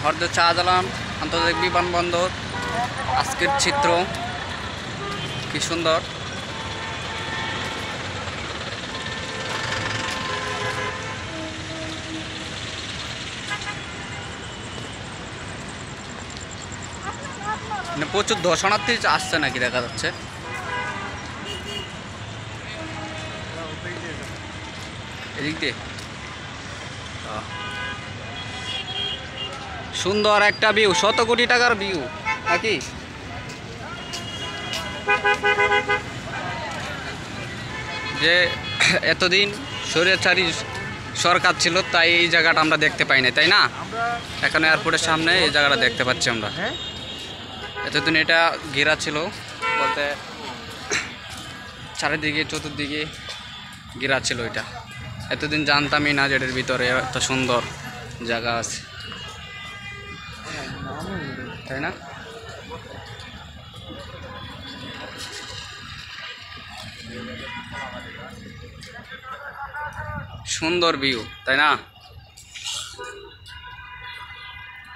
হরদ শাহজালাল আন্তর্জাতিক বিমানবন্দর। আজকের চিত্র কি সুন্দর। প্রচুর দর্শনার্থী আসছে নাকি দেখা যাচ্ছে। এদিক দিয়ে সুন্দর একটা ভিউ, 100 কোটি টাকার ভিউ নাকি। যে এতদিন স্বৈরাচারী সরকার ছিল তাই এই জায়গাটা আমরা দেখতে পাই না, তাই না? এখন এয়ারপোর্টের সামনে এই জায়গাটা দেখতে পাচ্ছি আমরা। এতদিন এটা ঘেরা ছিল, বলতে চারিদিকে চতুর্দিকে ঘেরা ছিল এটা। এতদিন জানতামই না যে এটার ভিতরে এত সুন্দর জায়গা আছে, তাই না? সুন্দর ভিউ, তাই না?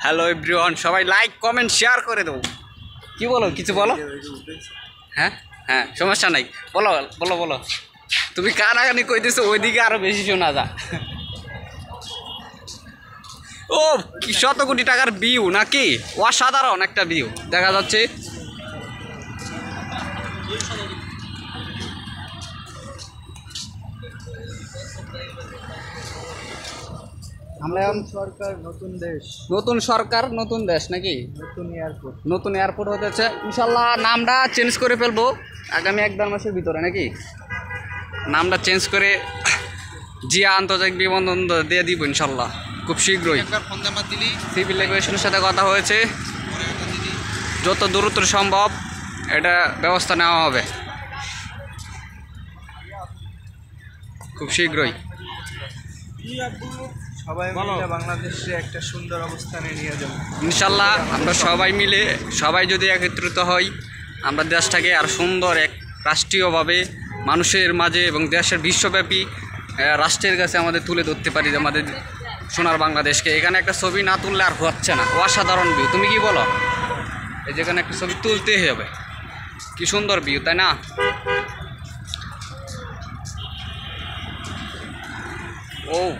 হ্যালো এভরিওয়ান, সবাই লাইক কমেন্ট শেয়ার করে দেবো। কি বলো, কিছু বলো। হ্যাঁ হ্যাঁ, সমস্যা নাই, বলো বলো বলো। তুমি কানাকানি কইতেছো, ওইদিকে আরো বেশি শোনা যা। ও কি 100 কোটি টাকার ভিউ নাকি, অসাধারণ একটা ভিউ দেখা যাচ্ছে। আমরা সরকার নতুন দেশ, নতুন সরকার নতুন দেশ নাকি, নতুন এয়ারপোর্ট হতেছে। ইনশাল্লাহ নামটা চেঞ্জ করে ফেলবো আগামী 1-1.5 মাসের ভিতরে নাকি। নামটা চেঞ্জ করে জিয়া আন্তর্জাতিক বিমানবন্দর দিয়ে দিব ইনশাল্লাহ খুব শীঘ্রই। সিভিল এভিয়েশনের সাথে কথা হয়েছে, যত দ্রুত সম্ভব এটা ব্যবস্থা নেওয়া হবে খুব শীঘ্রই। সবাই মিলে বাংলাদেশে একটা সুন্দর অবস্থানে নিয়ে যাব ইনশাল্লাহ। আমরা সবাই মিলে, সবাই যদি একত্রিত হই, আমরা দেশটাকে আর সুন্দর এক রাষ্ট্রীয়ভাবে মানুষের মাঝে এবং দেশের বিশ্বব্যাপী রাষ্ট্রের কাছে আমাদের তুলে ধরতে পারি যে আমাদের সোনার বাংলাদেশকে। এখানে একটা ছবি না তুললে আর হচ্ছে না, অসাধারণ ভিউ। তুমি কি বলো? এই যেখানে একটা ছবি তুলতেই হবে, কি সুন্দর ভিউ, তাই না?